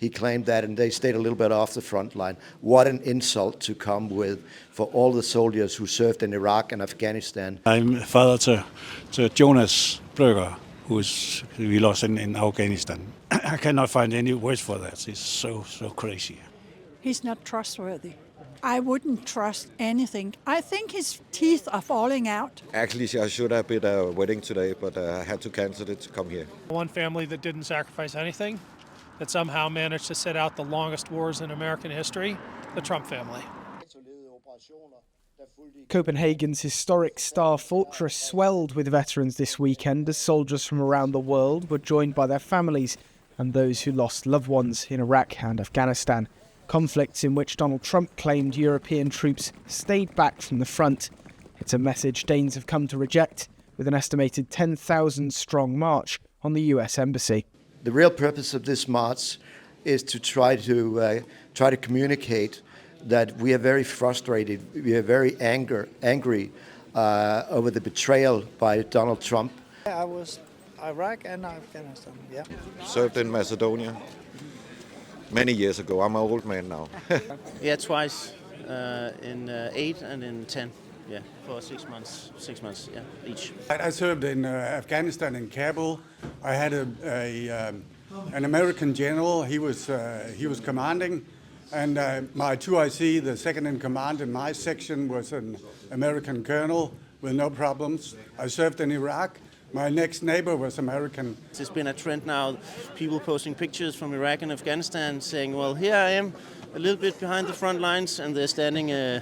He claimed that, and they stayed a little bit off the front line. What an insult to come with for all the soldiers who served in Iraq and Afghanistan. I'm father to Jonas Brøgger, we lost in Afghanistan. I cannot find any words for that. It's so crazy. He's not trustworthy. I wouldn't trust anything. I think his teeth are falling out. Actually, I should have been at a wedding today, but I had to cancel it to come here. One family that didn't sacrifice anything, that somehow managed to sit out the longest wars in American history, the Trump family. Copenhagen's historic Star Fortress swelled with veterans this weekend as soldiers from around the world were joined by their families and those who lost loved ones in Iraq and Afghanistan. Conflicts in which Donald Trump claimed European troops stayed back from the front. It's a message Danes have come to reject, with an estimated 10,000-strong march on the US Embassy. The real purpose of this march is to try to communicate that we are very frustrated, we are very angry over the betrayal by Donald Trump. I was Iraq and Afghanistan, yeah. Served in Macedonia many years ago. I'm an old man now. Yeah, twice, in 8 and in 10, yeah, for 6 months, yeah, each. I served in Afghanistan in Kabul. I had an American general. He was commanding, and my 2IC, the second in command in my section, was an American colonel with no problems. I served in Iraq. My next neighbor was American. It's been a trend now, people posting pictures from Iraq and Afghanistan saying, well, here I am, a little bit behind the front lines, and they're standing in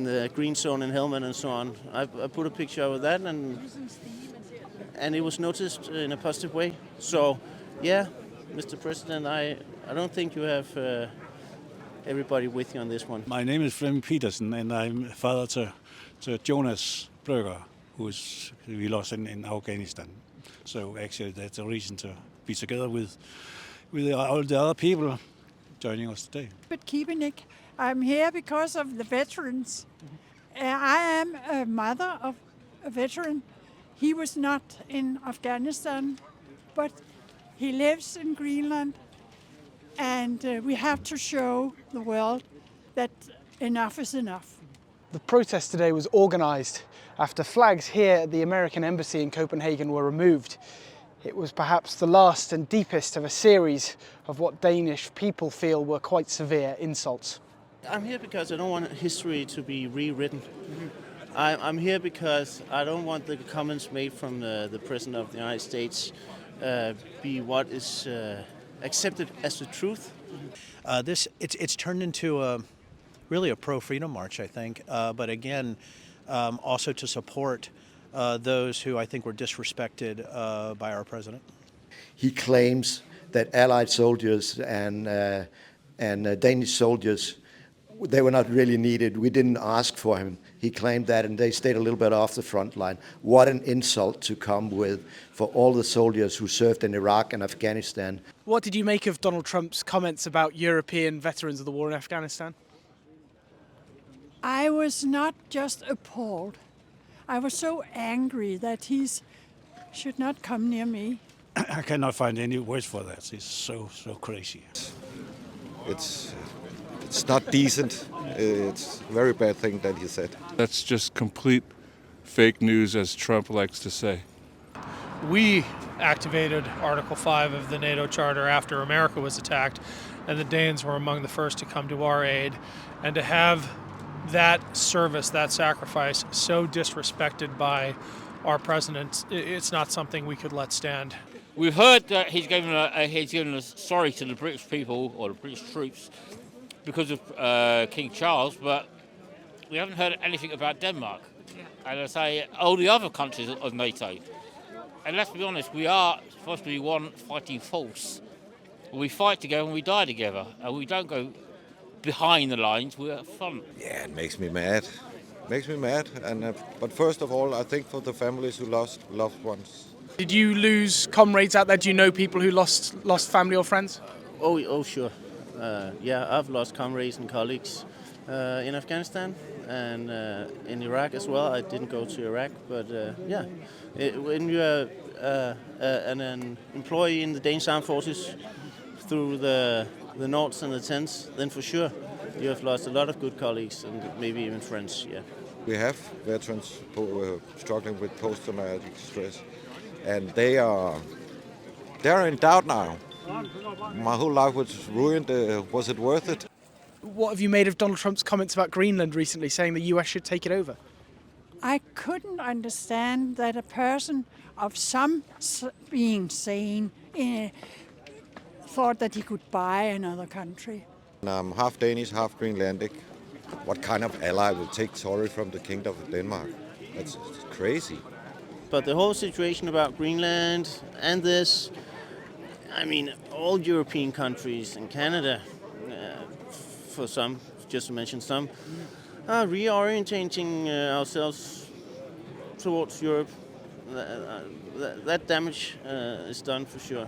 the green zone in helmet and so on. I put a picture of that, and it was noticed in a positive way. So, yeah, Mr. President, I don't think you have everybody with you on this one. My name is Flemming Petersen, and I'm father to Jonas Brøgger, we lost in Afghanistan. So actually that's a reason to be together with all the other people joining us today. But Kiebenik, I'm here because of the veterans. I am a mother of a veteran. He was not in Afghanistan, but he lives in Greenland. And we have to show the world that enough is enough. The protest today was organised after flags here at the American Embassy in Copenhagen were removed. It was perhaps the last and deepest of a series of what Danish people feel were quite severe insults. I'm here because I don't want history to be rewritten. I'm here because I don't want the comments made from the President of the United States be what is accepted as the truth. It's turned into really a pro-freedom march, I think, but again, also to support those who I think were disrespected by our president. He claims that Allied soldiers and Danish soldiers, they were not really needed. We didn't ask for him. He claimed that, and they stayed a little bit off the front line. What an insult to come with for all the soldiers who served in Iraq and Afghanistan. What did you make of Donald Trump's comments about European veterans of the war in Afghanistan? I was not just appalled. I was so angry that he should not come near me. I cannot find any words for that. It's so crazy. It's not decent. It's a very bad thing that he said. That's just complete fake news, as Trump likes to say. We activated Article 5 of the NATO Charter after America was attacked, and the Danes were among the first to come to our aid. And to have that service, that sacrifice, so disrespected by our president, it's not something we could let stand. We've heard that he's given a sorry to the British people or the British troops because of King Charles, but we haven't heard anything about Denmark. And I say all the other countries of NATO. And let's be honest, we are supposed to be one fighting force. We fight together and we die together, and we don't go behind the lines, we're at front. Yeah, it makes me mad. And but first of all, I think for the families who lost loved ones. Did you lose comrades out there? Do you know people who lost family or friends? Oh, sure. Yeah, I've lost comrades and colleagues in Afghanistan and in Iraq as well. I didn't go to Iraq, but yeah. When you're an employee in the Danish Armed Forces, through the noughts and the tens, then for sure you have lost a lot of good colleagues and maybe even friends. Yeah. We have veterans struggling with post-traumatic stress, and they're in doubt now. My whole life was ruined. Was it worth it? What have you made of Donald Trump's comments about Greenland recently, saying the US should take it over? I couldn't understand that a person of some being sane thought that he could buy another country. I'm half Danish, half Greenlandic. What kind of ally will take territory from the Kingdom of Denmark? That's crazy. But the whole situation about Greenland and this, I mean, all European countries and Canada, for some, just to mention some, are reorientating ourselves towards Europe. That damage is done for sure.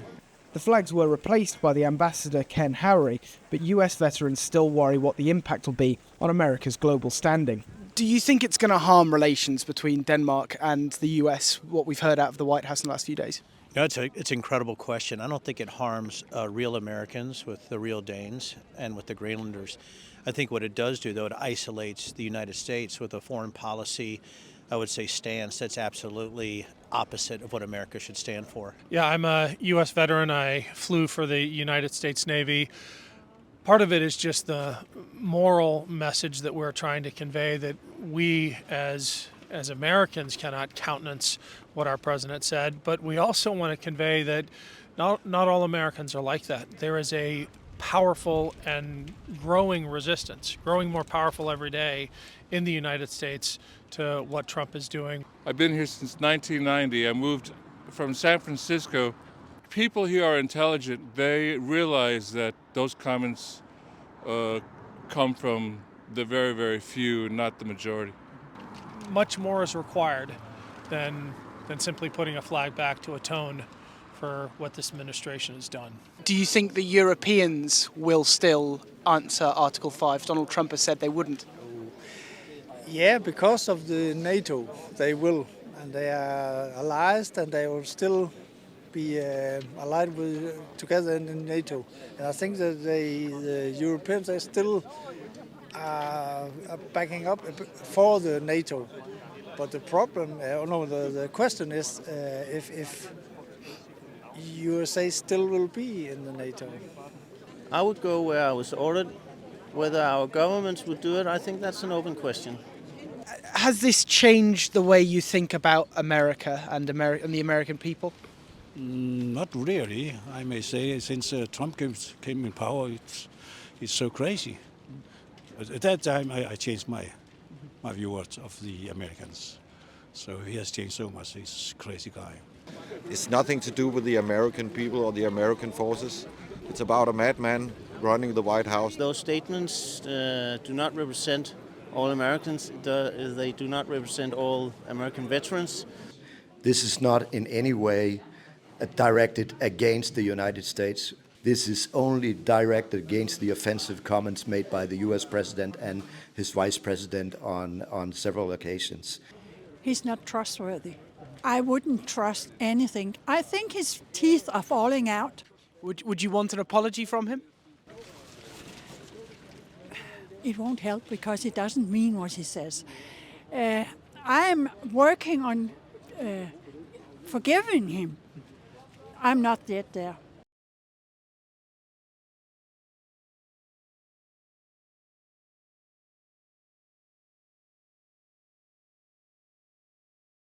The flags were replaced by the ambassador Ken Howry, but US veterans still worry what the impact will be on America's global standing. Do you think it's going to harm relations between Denmark and the US, what we've heard out of the White House in the last few days? No, it's an incredible question. I don't think it harms real Americans with the real Danes and with the Greenlanders. I think what it does do, though, it isolates the United States with a foreign policy, I would say, stance that's absolutely opposite of what America should stand for. Yeah, I'm a U.S. veteran. I flew for the United States Navy. Part of it is just the moral message that we're trying to convey, that we as Americans cannot countenance what our president said, but we also want to convey that not all Americans are like that. There is a powerful and growing resistance, growing more powerful every day in the United States to what Trump is doing. I've been here since 1990. I moved from San Francisco. People here are intelligent. They realize that those comments come from the very, very few, not the majority. Much more is required than simply putting a flag back to atone for what this administration has done. Do you think the Europeans will still answer Article 5? Donald Trump has said they wouldn't. Yeah, because of the NATO, they will. And they are allies, and they will still be allied together in NATO. And I think that the Europeans are still backing up for the NATO. But the problem, the question is if USA still will be in the NATO. I would go where I was ordered. Whether our governments would do it, I think that's an open question. Has this changed the way you think about America and the American people? Not really, I may say. Since Trump came in power, it's so crazy. But at that time, I changed my view of the Americans. So he has changed so much. He's a crazy guy. It's nothing to do with the American people or the American forces. It's about a madman running the White House. Those statements do not represent all Americans. They do not represent all American veterans. This is not in any way directed against the United States. This is only directed against the offensive comments made by the US President and his Vice President on several occasions. He's not trustworthy. I wouldn't trust anything. I think his teeth are falling out. Would you want an apology from him? It won't help because he doesn't mean what he says. I'm working on forgiving him. I'm not yet there.